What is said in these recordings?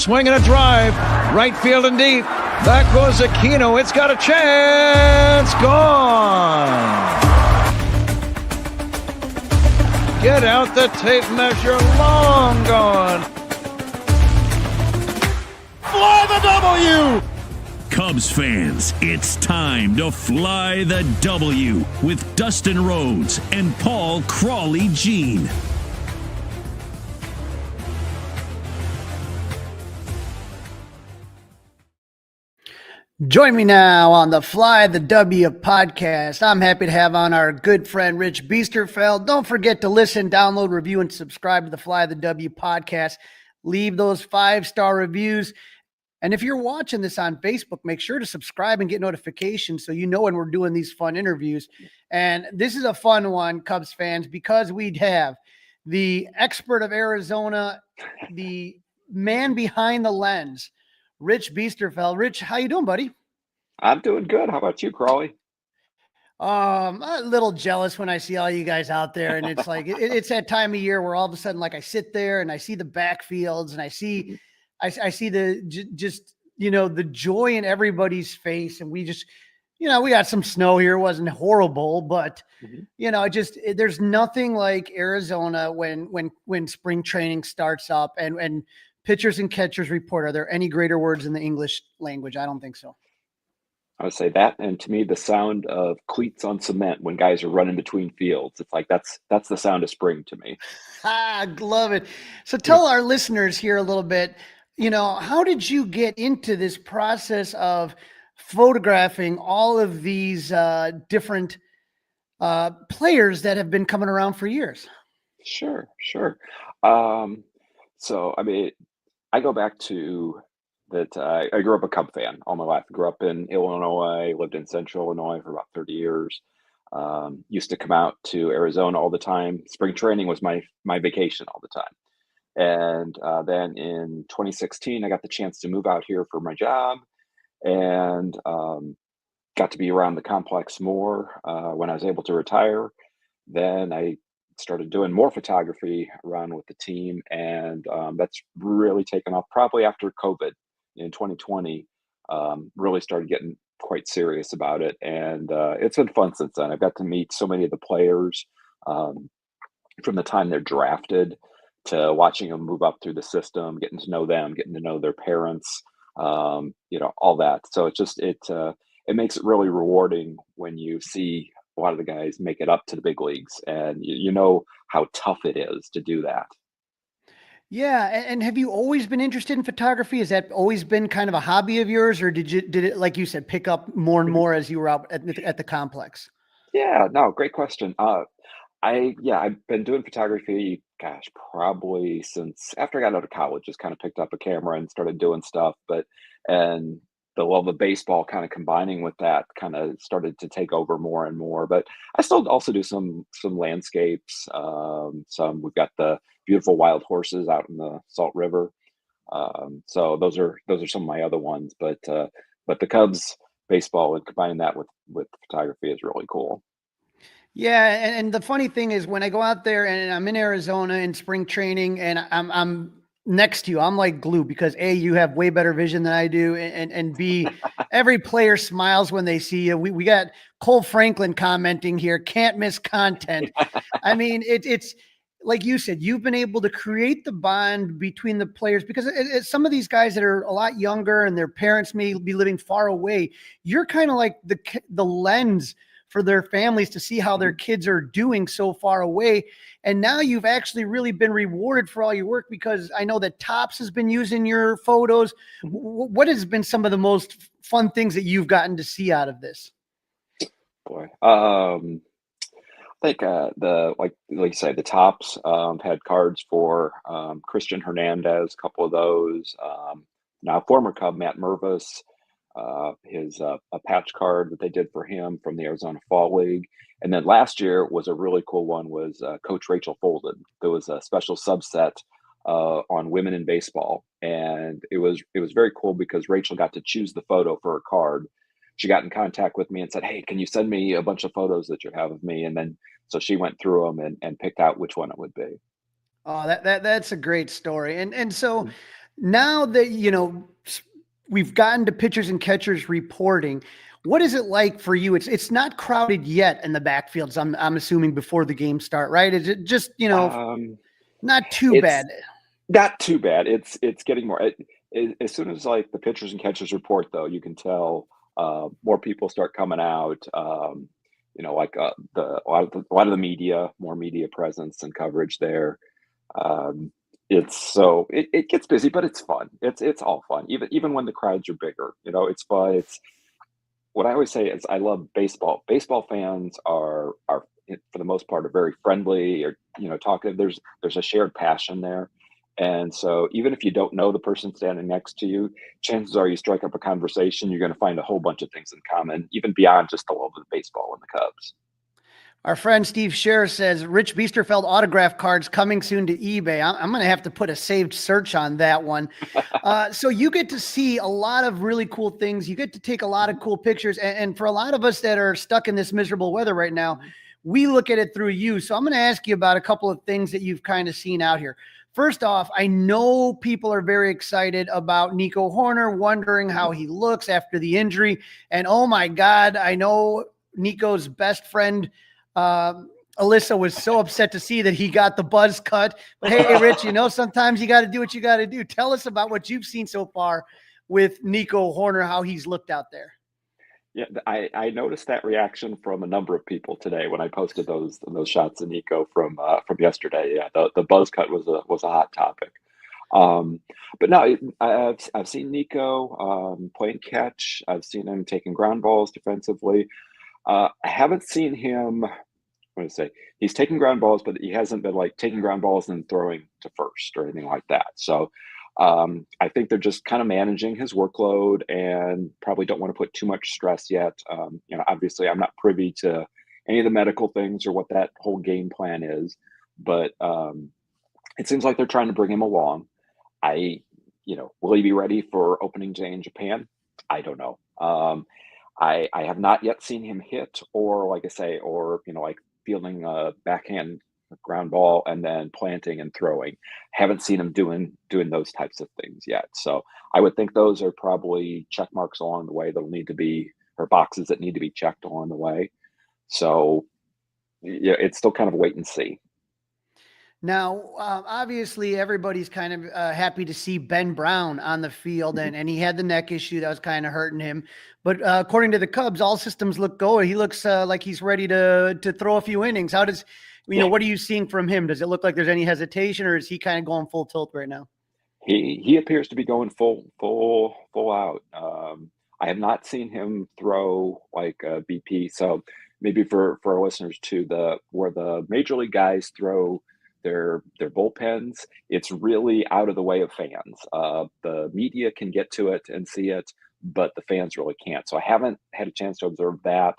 swinging a drive, right field and deep. Back goes Aquino. It's got a chance. Gone. Get out the tape measure. Long gone. Fly the W. Cubs fans, it's time to fly the W with Dustin Rhodes and Paul Crawly Jean. Join me now on the Fly the W podcast. I'm happy to have on our good friend Rich Biesterfeld. Don't forget to listen, download, review, and subscribe to the Fly the W podcast. Leave those 5-star reviews. And if you're watching this on Facebook, make sure to subscribe and get notifications so you know when we're doing these fun interviews. And this is a fun one, Cubs fans, because we'd have the expert of Arizona, the man behind the lens, Rich Biesterfeld. Rich, how you doing, buddy? I'm doing good. How about you, Crawly? A little jealous when I see all you guys out there, and it's like it's that time of year where all of a sudden, like I sit there and I see the backfields and I see the just the joy in everybody's face, and we just we got some snow here. It wasn't horrible, but there's nothing like Arizona when spring training starts up and pitchers and catchers report. Are there any greater words in the English language? I don't think so. I would say that, and to me, the sound of cleats on cement when guys are running between fields. It's like that's the sound of spring to me. I love it. So tell our listeners here a little bit. How did you get into this process of photographing all of these different players that have been coming around for years? Sure. So, I mean, I go back to that. I grew up a Cub fan all my life. I grew up in Illinois, lived in Central Illinois for about 30 years. Used to come out to Arizona all the time. Spring training was my vacation all the time. And then in 2016, I got the chance to move out here for my job and got to be around the complex more when I was able to retire. Then I started doing more photography around with the team, and that's really taken off probably after COVID in 2020. Really started getting quite serious about it, and it's been fun since then. I've got to meet so many of the players from the time they're drafted to watching them move up through the system, getting to know them, getting to know their parents, all that. So it makes it really rewarding when you see a lot of the guys make it up to the big leagues, and you know how tough it is to do that. Yeah. And have you always been interested in photography? Has that always been kind of a hobby of yours, or did it, like you said, pick up more and more as you were out at the complex? Yeah, no, great question. I've been doing photography, gosh, probably since after I got out of college, just kind of picked up a camera and started doing stuff. And the love of baseball kind of combining with that kind of started to take over more and more. But I still also do some landscapes. We've got the beautiful wild horses out in the Salt River. So those are some of my other ones. But the Cubs baseball and combining that with photography is really cool. Yeah, and the funny thing is when I go out there and I'm in Arizona in spring training and I'm next to you, I'm like glue because A, you have way better vision than I do, and B, every player smiles when they see you. We got Cole Franklin commenting here, can't miss content. I mean, it's like you said, you've been able to create the bond between the players because some of these guys that are a lot younger and their parents may be living far away, you're kind of like the lens for their families to see how their kids are doing so far away. And now you've actually really been rewarded for all your work because I know that Topps has been using your photos. What has been some of the most fun things that you've gotten to see out of this? Boy, I think like you say, the Topps had cards for Christian Hernandez, a couple of those. Now former Cub Matt Mervis, his a patch card that they did for him from the Arizona Fall League. And then last year was a really cool one was Coach Rachel Folden. There was a special subset on women in baseball. And it was very cool because Rachel got to choose the photo for her card. She got in contact with me and said, "Hey, can you send me a bunch of photos that you have of me?" And then so she went through them and picked out which one it would be. Oh, that's a great story. And so Now that, we've gotten to pitchers and catchers reporting, what is it like for you? It's not crowded yet in the backfields. I'm assuming before the game start, right? Is it just, not too It's bad? not too bad. It's getting more. As soon as like the pitchers and catchers report, though, you can tell more people start coming out. Like a lot of the media, more media presence and coverage there. Um, it gets busy, but it's fun. It's all fun, even when the crowds are bigger. It's fun. It's what I always say is I love baseball. Baseball fans are for the most part are very friendly or talkative. There's a shared passion there. And so even if you don't know the person standing next to you, chances are you strike up a conversation, you're going to find a whole bunch of things in common, even beyond just the love of baseball and the Cubs. Our friend Steve Scherer says Rich Biesterfeld autograph cards coming soon to eBay. I'm going to have to put a saved search on that one. So you get to see a lot of really cool things. You get to take a lot of cool pictures. And for a lot of us that are stuck in this miserable weather right now, we look at it through you. So I'm going to ask you about a couple of things that you've kind of seen out here. First off, I know people are very excited about Nico Hoerner, wondering how he looks after the injury. And oh my God, I know Nico's best friend, Alyssa, was so upset to see that he got the buzz cut. But hey, Rich, sometimes you got to do what you got to do. Tell us about what you've seen so far with Nico Hoerner, how he's looked out there. Yeah, I noticed that reaction from a number of people today when I posted those shots of Nico from yesterday. Yeah, the buzz cut was a hot topic. But no, I've seen Nico playing catch. I've seen him taking ground balls defensively. I haven't seen him. What do I say? He's taking ground balls, but he hasn't been like taking ground balls and throwing to first or anything like that. So I think they're just kind of managing his workload and probably don't want to put too much stress yet. Obviously, I'm not privy to any of the medical things or what that whole game plan is, but it seems like they're trying to bring him along. Will he be ready for opening day in Japan? I don't know. I have not yet seen him hit or, like I say, or like fielding a backhand ground ball and then planting and throwing. Haven't seen him doing those types of things yet. So I would think those are probably check marks along the way that'll need to be, or boxes that need to be checked along the way. So yeah, it's still kind of wait and see. Now, obviously, everybody's kind of happy to see Ben Brown on the field, and he had the neck issue that was kind of hurting him. But according to the Cubs, all systems look go. He looks like he's ready to throw a few innings. How does what are you seeing from him? Does it look like there's any hesitation, or is he kind of going full tilt right now? He appears to be going full out. I have not seen him throw like a BP. So maybe for our listeners too, where the major league guys throw their bullpens, it's really out of the way of fans. The media can get to it and see it, but the fans really can't. So I haven't had a chance to observe that.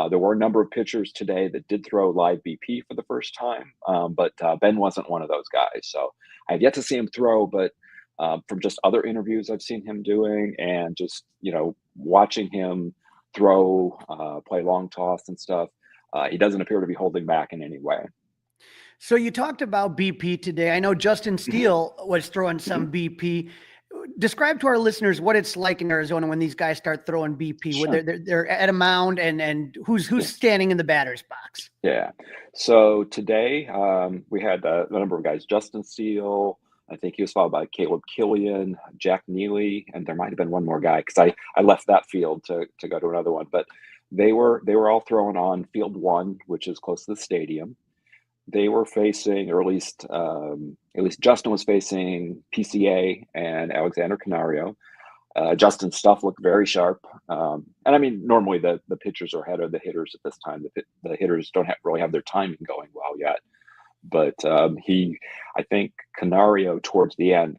There were a number of pitchers today that did throw live BP for the first time, but Ben wasn't one of those guys. So I've yet to see him throw, but from just other interviews I've seen him doing and just, watching him throw, play long toss and stuff, he doesn't appear to be holding back in any way. So you talked about BP today. I know Justin Steele was throwing some BP. Describe to our listeners what it's like in Arizona when these guys start throwing BP, Sure. when they're at a mound and who's standing in the batter's box. Yeah. So today we had a number of guys. Justin Steele, I think he was followed by Caleb Killian, Jack Neely, and there might have been one more guy because I left that field to go to another one. But they were all throwing on field one, which is close to the stadium. They were facing, or at least Justin was facing PCA and Alexander Canario. Justin's stuff looked very sharp. And I mean, normally the pitchers are ahead of the hitters at this time. The hitters don't really have their timing going well yet. But I think Canario towards the end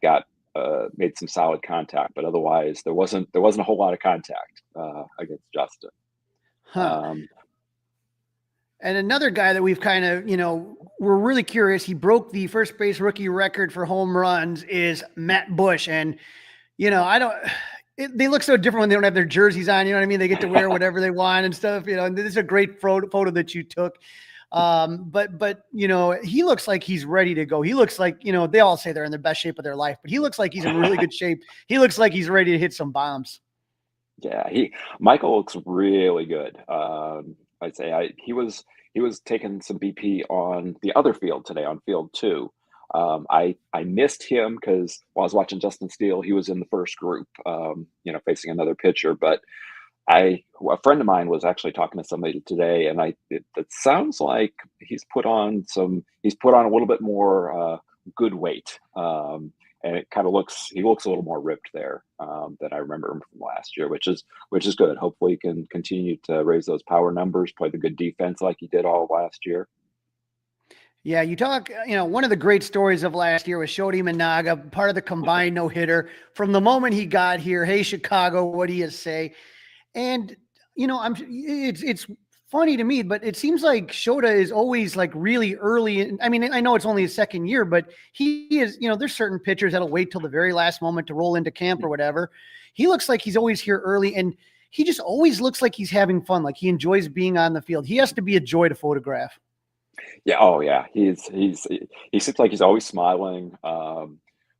made some solid contact, but otherwise there wasn't a whole lot of contact against Justin. And another guy that we've kind of, we're really curious. He broke the first base rookie record for home runs is Matt Bush. And, they look so different when they don't have their jerseys on. You know what I mean? They get to wear whatever they want and stuff. And this is a great photo that you took. But he looks like he's ready to go. He looks like, they all say they're in the best shape of their life, but he looks like he's in really good shape. He looks like he's ready to hit some bombs. Yeah, Michael looks really good. I'd say he was taking some BP on the other field today, on field two. I missed him because while I was watching Justin Steele, he was in the first group, facing another pitcher. But a friend of mine was actually talking to somebody today, and it sounds like he's put on a little bit more good weight. And it kind of he looks a little more ripped there than I remember him from last year, which is good. Hopefully he can continue to raise those power numbers, play the good defense like he did all last year. Yeah, one of the great stories of last year was Shodi Managa, part of the combined no-hitter. From the moment he got here, hey, Chicago, what do you say? And, it's funny to me, but it seems like Shota is always like really early. I mean, I know it's only his second year, but he is, there's certain pitchers that'll wait till the very last moment to roll into camp or whatever. He looks like he's always here early, and he just always looks like he's having fun. Like he enjoys being on the field. He has to be a joy to photograph. Yeah. Oh yeah. He seems like he's always smiling.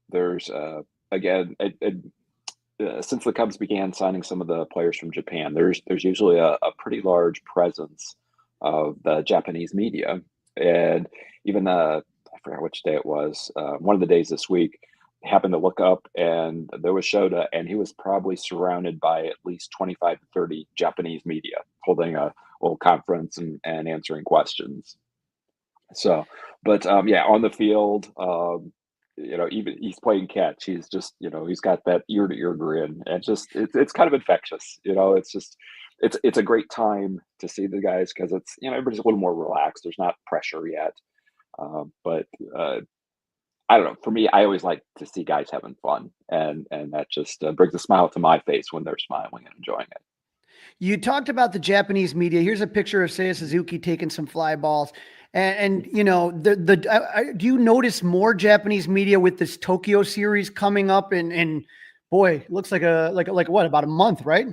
There's again, since the Cubs began signing some of the players from Japan, there's usually a pretty large presence of the Japanese media, and even I forgot which day it was. One of the days this week, happened to look up, and there was Shota, and he was probably surrounded by at least 25 to 30 Japanese media holding a little conference and answering questions. So, but yeah, on the field, even he's playing catch. He's just, he's got that ear to ear grin, and it's kind of infectious. It's a great time to see the guys because it's, everybody's a little more relaxed. There's not pressure yet. But I don't know. For me, I always like to see guys having fun, and that just brings a smile to my face when they're smiling and enjoying it. You talked about the Japanese media. Here's a picture of Seiya Suzuki taking some fly balls. And do you notice more Japanese media with this Tokyo series coming up? And boy, it looks like what, about a month, right?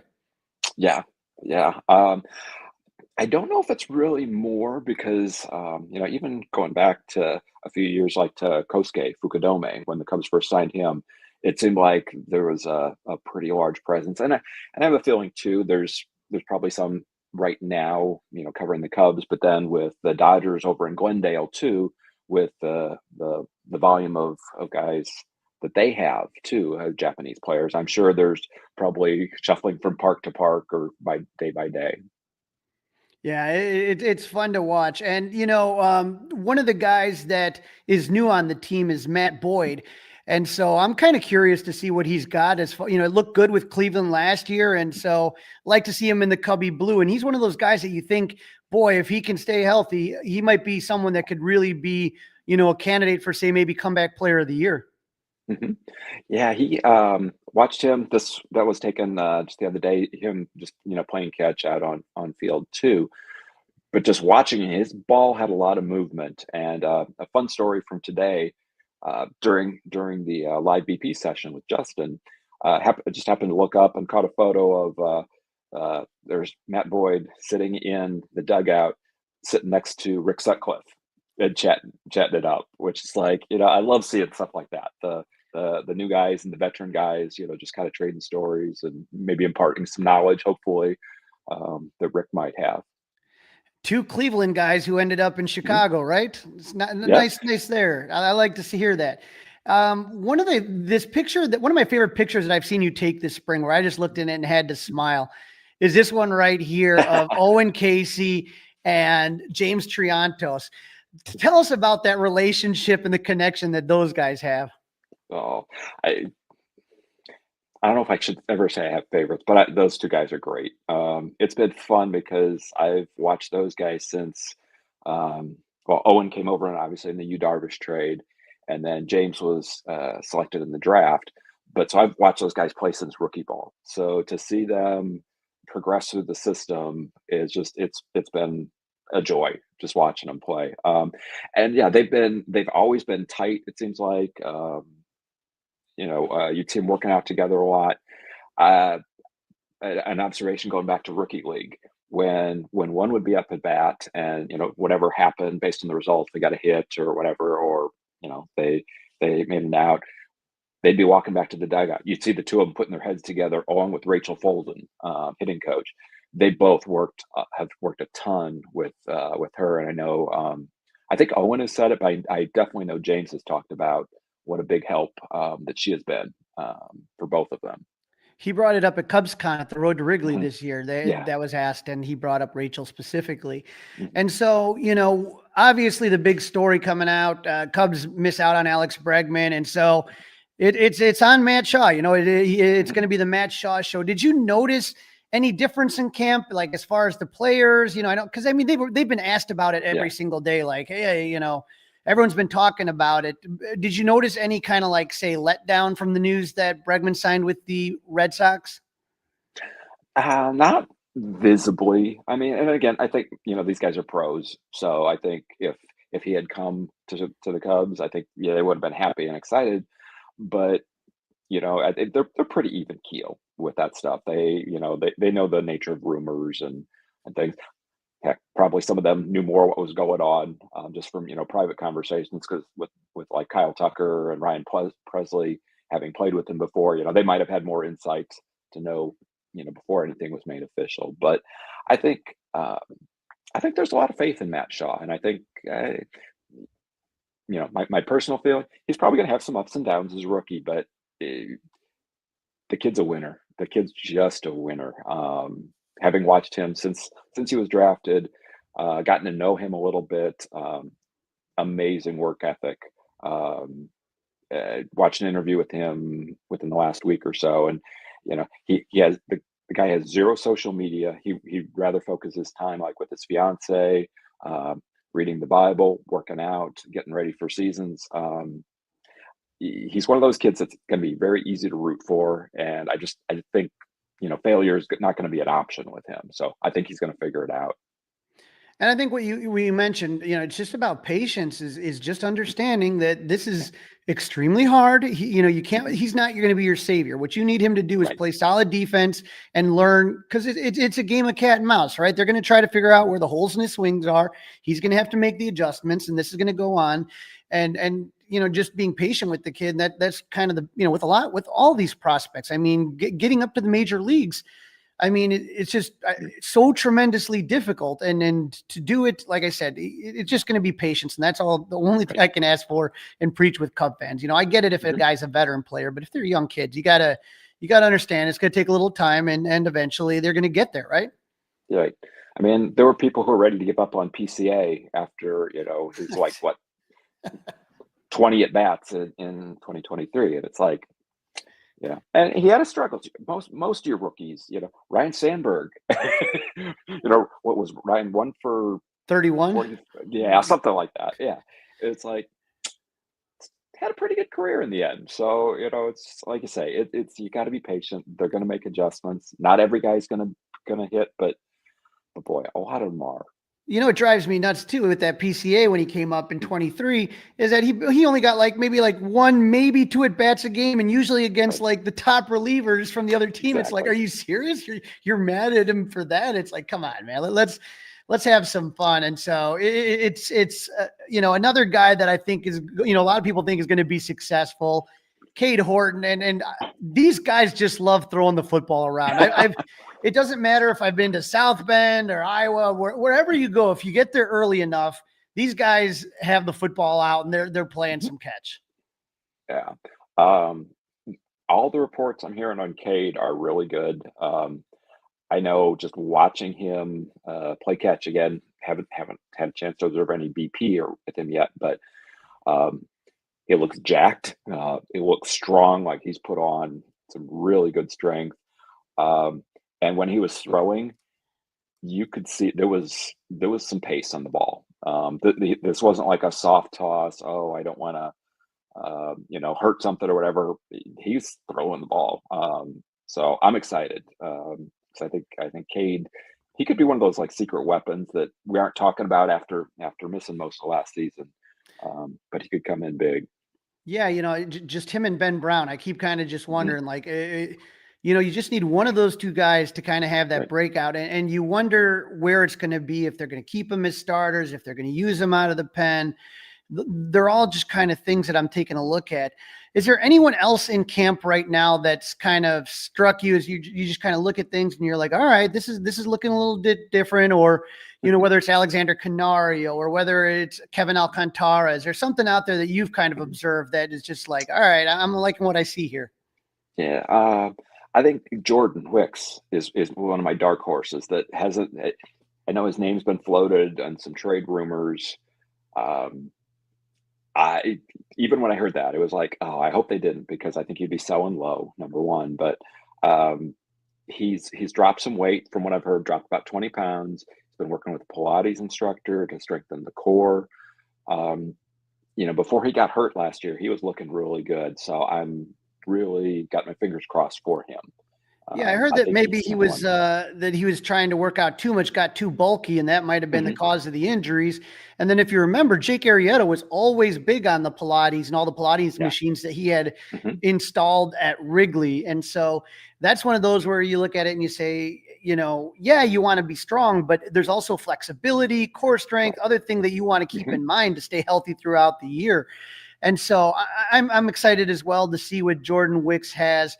Yeah. Yeah. I don't know if it's really more because, even going back to a few years, like to Kosuke Fukudome, when the Cubs first signed him, it seemed like there was a pretty large presence. And I have a feeling too, there's probably some right now, covering the Cubs, but then with the Dodgers over in Glendale too, with the volume of guys that they have too, Japanese players, I'm sure there's probably shuffling from park to park or by day. Yeah, it's fun to watch. And, one of the guys that is new on the team is Matt Boyd. And so I'm kind of curious to see what he's got as far, it looked good with Cleveland last year. And so like to see him in the Cubby blue. And he's one of those guys that you think, boy, if he can stay healthy, he might be someone that could really be, a candidate for, say, maybe comeback player of the year. Mm-hmm. Yeah, he watched him. That was taken just the other day. Him just playing catch out on field two, but just watching his ball had a lot of movement. And a fun story from today during the live BP session with Justin, just happened to look up and caught a photo of there's Matt Boyd sitting in the dugout, sitting next to Rick Sutcliffe and chatting it up, which is like, I love seeing stuff like that. The new guys and the veteran guys, just kind of trading stories and maybe imparting some knowledge, hopefully, that Rick might have. Two Cleveland guys who ended up in Chicago, right? It's not nice there. I like to hear that. One of my favorite pictures that I've seen you take this spring, where I just looked in it and had to smile, is this one right here of Owen Casey and James Triantos. Tell us about that relationship and the connection that those guys have. Oh, I don't know if I should ever say I have favorites, but those two guys are great. It's been fun because I've watched those guys since, Owen came over and obviously in the Yu Darvish trade, and then James was selected in the draft. But so I've watched those guys play since rookie ball. So to see them progress through the system is just it's been a joy just watching them play. And yeah, they've always been tight. It seems like. You see them working out together a lot. An observation going back to rookie league. when one would be up at bat and, whatever happened based on the results, they got a hit or whatever, or, they made an out, they'd be walking back to the dugout. You'd see the two of them putting their heads together, along with Rachel Folden, hitting coach. They both have worked a ton with her, and I know, I think Owen has said it, but I definitely know James has talked about what a big help that she has been for both of them. He brought it up at CubsCon at the Road to Wrigley Mhm. this year. Yeah. That was asked, and he brought up Rachel specifically. Mhm. And so, obviously the big story coming out, Cubs miss out on Alex Bregman. And so it's on Matt Shaw. It's going to be the Matt Shaw show. Did you notice any difference in camp, like as far as the players? I don't, because I mean they've been asked about it every single day. Like, hey, everyone's been talking about it. Did you notice any kind of say letdown from the news that Bregman signed with the Red Sox? Not visibly. I mean, and again, I think these guys are pros, so I think if he had come to the Cubs, I think they would have been happy and excited. But I think they're pretty even keel with that stuff. They know the nature of rumors and things. Heck, probably some of them knew more what was going on just from private conversations, because with like Kyle Tucker and Ryan Presley, having played with him before, they might have had more insight to know before anything was made official. But I think there's a lot of faith in Matt Shaw, and I think my personal feeling, he's probably going to have some ups and downs as a rookie, but the kid's a winner. The kid's just a winner. Having watched him since he was drafted, gotten to know him a little bit, amazing work ethic. Watched an interview with him within the last week or so, and he has the guy has zero social media. He'd rather focus his time like with his fiance, reading the Bible, working out, getting ready for seasons. He's one of those kids that's going to be very easy to root for, and I think failure is not going to be an option with him. So I think he's going to figure it out. And I think what we mentioned, it's just about patience, is just understanding that this is extremely hard. He's not, you're going to be your savior. What you need him to do is play solid defense and learn, because it's a game of cat and mouse, right? They're going to try to figure out where the holes in his swings are. He's going to have to make the adjustments, and this is going to go on. And just being patient with the kid, that's kind of with all these prospects. I mean, getting up to the major leagues, I mean, it's just so tremendously difficult. And to do it, like I said, it's just going to be patience. And that's the only thing I can ask for and preach with Cub fans. I get it if a guy's a veteran player, but if they're young kids, you gotta understand it's going to take a little time, and eventually they're going to get there. Right. Yeah. I mean, there were people who were ready to give up on PCA after, his 20 at bats in 2023. And it's like, and he had a struggle. Most of your rookies, Ryan Sandberg, what was Ryan, 1 for 31? 40, yeah, something like that. Yeah. It's like, had a pretty good career in the end. So, it's like you say, it's you got to be patient. They're going to make adjustments. Not every guy's going to hit, but boy, a lot of them are. It drives me nuts too with that PCA when he came up in 23 is that he only got maybe 1, maybe 2 at bats a game, and usually against the top relievers from the other team. Exactly. It's like, are you serious? You're mad at him for that? It's like, come on, man, let's have some fun. And so it's another guy that I think is, a lot of people think is going to be successful, Cade Horton, and these guys just love throwing the football around. It doesn't matter if I've been to South Bend or Iowa, wherever you go, if you get there early enough, these guys have the football out and they're playing some catch. Yeah. All the reports I'm hearing on Cade are really good. I know just watching him play catch again, haven't had a chance to observe any BP with him yet, but it looks jacked. It looks strong, like he's put on some really good strength. And when he was throwing, you could see there was some pace on the ball. This wasn't like a soft toss. Oh, I don't want to, hurt something or whatever. He's throwing the ball. So I'm excited. So I think Cade, he could be one of those secret weapons that we aren't talking about after missing most of last season. But he could come in big. Yeah, just him and Ben Brown. I keep kind of just wondering, you just need one of those two guys to kind of have that breakout. And you wonder where it's going to be, if they're going to keep them as starters, if they're going to use them out of the pen. They're all just kind of things that I'm taking a look at. Is there anyone else in camp right now that's kind of struck you as you just kind of look at things and you're like, all right, this is looking a little bit different, or, whether it's Alexander Canario or whether it's Kevin Alcantara, is there something out there that you've kind of observed that is just like, all right, I'm liking what I see here? Yeah. I think Jordan Wicks is one of my dark horses that hasn't, I know his name's been floated on some trade rumors. Even when I heard that, it was like, oh, I hope they didn't, because I think he'd be selling low, number one. But he's dropped some weight from what I've heard, dropped about 20 pounds. He's been working with a Pilates instructor to strengthen the core. Before he got hurt last year, he was looking really good. So I'm really got my fingers crossed for him. Yeah, I heard that maybe he was trying to work out too much, got too bulky, and that might have been the cause of the injuries. And then if you remember, Jake Arrieta was always big on the Pilates and all the Pilates machines that he had installed at Wrigley. And so that's one of those where you look at it and you say, you want to be strong, but there's also flexibility, core strength, other thing that you want to keep in mind to stay healthy throughout the year. And so I'm excited as well to see what Jordan Wicks has.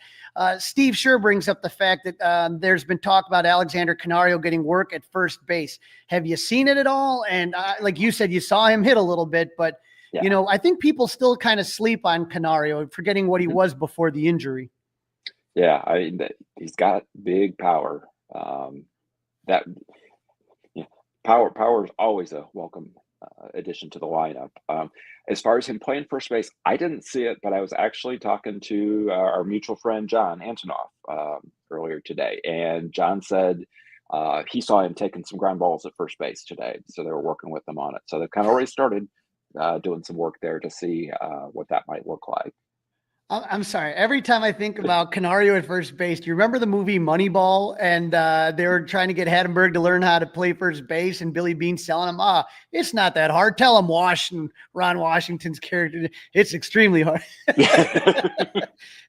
Steve Scher brings up the fact that there's been talk about Alexander Canario getting work at first base. Have you seen it at all? And like you said, you saw him hit a little bit, but I think people still kind of sleep on Canario, forgetting what he was before the injury. Yeah, he's got big power. Power is always a welcome addition to the lineup. As far as him playing first base, I didn't see it, but I was actually talking to our mutual friend John Antonoff earlier today, and John said he saw him taking some ground balls at first base today, so they were working with him on it. So they've kind of already started doing some work there to see what that might look like. I'm sorry. Every time I think about Canario at first base, do you remember the movie Moneyball? And they were trying to get Hattenberg to learn how to play first base, and Billy Bean's telling him, it's not that hard. Tell him Ron Washington's character. It's extremely hard.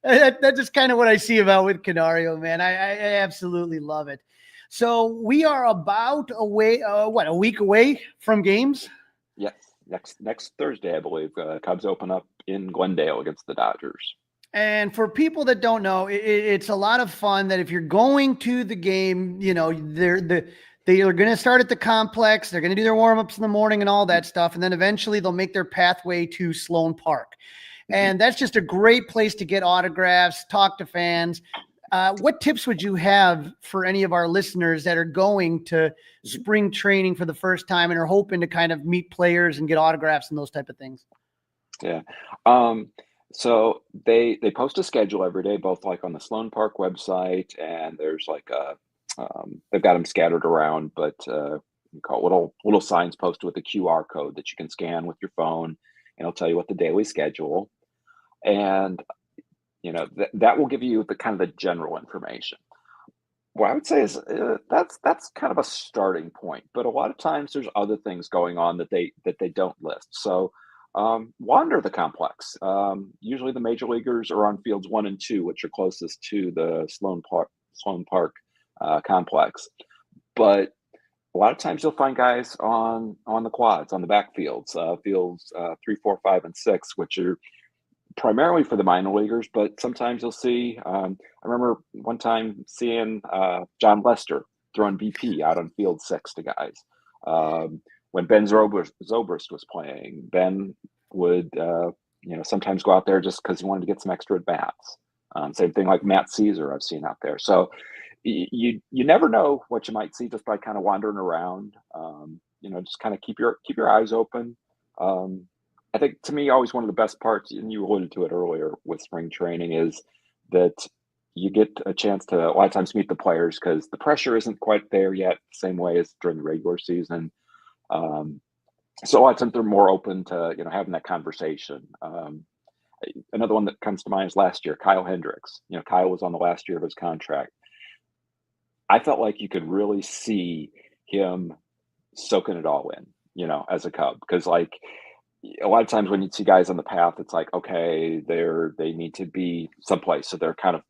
That's just kind of what I see about with Canario, man. I absolutely love it. So we are about a week away from games? Yes. Next Thursday, I believe, Cubs open up in Glendale against the Dodgers. And for people that don't know, it's a lot of fun. That if you're going to the game, they are going to start at the complex. They're going to do their warm-ups in the morning and all that stuff, and then eventually they'll make their pathway to Sloan Park. And that's just a great place to get autographs, talk to fans. What tips would you have for any of our listeners that are going to spring training for the first time and are hoping to kind of meet players and get autographs and those type of things? Yeah. So they post a schedule every day, both like on the Sloan Park website, and there's like they've got them scattered around, but you call it little signs posted with a QR code that you can scan with your phone, and it'll tell you what the daily schedule. And that will give you the kind of the general information. What I would say is that's kind of a starting point, but a lot of times there's other things going on that they don't list. So wander the complex. Usually the major leaguers are on fields 1 and 2, which are closest to the Sloan Park complex. But a lot of times you'll find guys on the quads, on the backfields, fields 3, 4, 5, and 6, which are primarily for the minor leaguers, but sometimes you'll see, I remember one time seeing John Lester throwing BP out on field 6 to guys. When Ben Zobrist was playing, Ben would, sometimes go out there just because he wanted to get some extra at bats. Same thing like Matt Caesar I've seen out there. So you never know what you might see just by kind of wandering around. Just kind of keep your eyes open. I think to me, always one of the best parts, and you alluded to it earlier with spring training, is that you get a chance to a lot of times meet the players because the pressure isn't quite there yet, same way as during the regular season. So a lot of times they're more open to, having that conversation. Another one that comes to mind is last year, Kyle Hendricks. Kyle was on the last year of his contract. I felt like you could really see him soaking it all in, as a Cub, because a lot of times when you see guys on the path, it's like, okay, they need to be someplace. So they're kind of,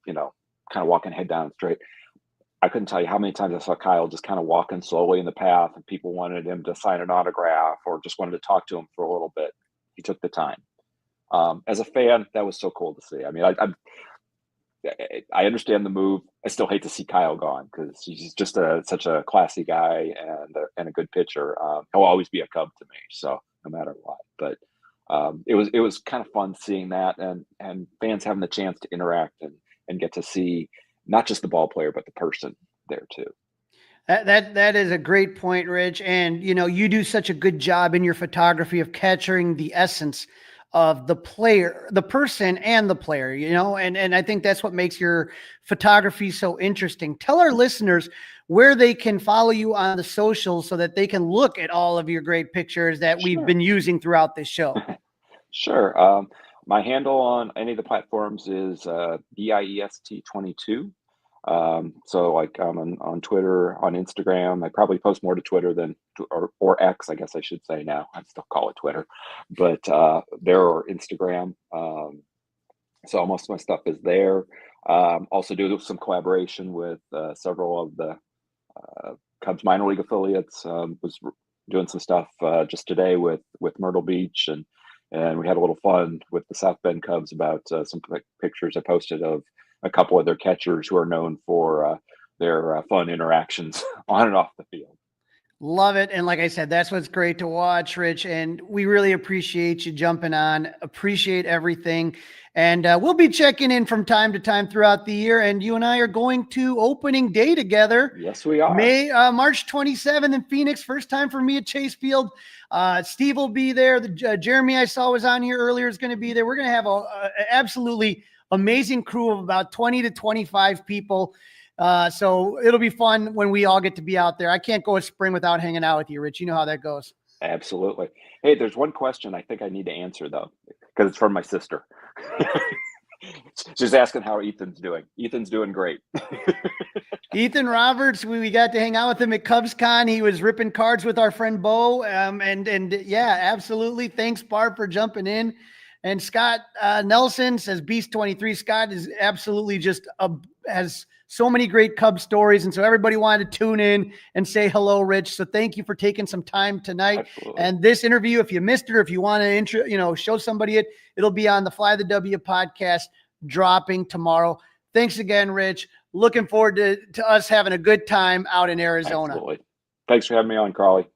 kind of walking head down straight. I couldn't tell you how many times I saw Kyle just kind of walking slowly in the path, and people wanted him to sign an autograph or just wanted to talk to him for a little bit. He took the time. As a fan, that was so cool to see. I mean, I understand the move. I still hate to see Kyle gone because he's just such a classy guy and a good pitcher. He'll always be a Cub to me, so no matter what. But it was kind of fun seeing that and fans having the chance to interact and get to see not just the ball player, but the person there too. That is a great point, Rich. And, you do such a good job in your photography of capturing the essence of the player, the person and the player, and I think that's what makes your photography so interesting. Tell our listeners where they can follow you on the socials so that they can look at all of your great pictures that we've been using throughout this show. Sure. My handle on any of the platforms is BIEST22. So like on Twitter, on Instagram. I probably post more to Twitter than or X, I guess I should say now. I still call it Twitter, but there or Instagram. So most of my stuff is there. Also do some collaboration with several of the Cubs minor league affiliates. Was doing some stuff just today with Myrtle Beach, and we had a little fun with the South Bend Cubs about some pictures I posted of a couple of their catchers who are known for their fun interactions on and off the field. Love it. And like I said, that's what's great to watch, Rich. And we really appreciate you jumping on, appreciate everything. And we'll be checking in from time to time throughout the year. And you and I are going to opening day together. Yes, we are. March 27th in Phoenix. First time for me at Chase Field. Steve will be there. Jeremy I saw was on here earlier is going to be there. We're going to have a absolutely amazing crew of about 20 to 25 people. So it'll be fun when we all get to be out there. I can't go a spring without hanging out with you, Rich. You know how that goes. Absolutely. Hey, there's one question I think I need to answer though, because it's from my sister. She's asking how Ethan's doing. Ethan's doing great. Ethan Roberts, we got to hang out with him at CubsCon. He was ripping cards with our friend Bo. And yeah, absolutely. Thanks, Barb, for jumping in. And Scott Nelson says Beast 23. Scott is absolutely just has so many great Cub stories. And so everybody wanted to tune in and say hello, Rich. So thank you for taking some time tonight. Absolutely. And this interview, if you missed it or if you want to show somebody it'll be on the Fly the W podcast dropping tomorrow. Thanks again, Rich. Looking forward to us having a good time out in Arizona. Absolutely. Thanks for having me on, Crawly.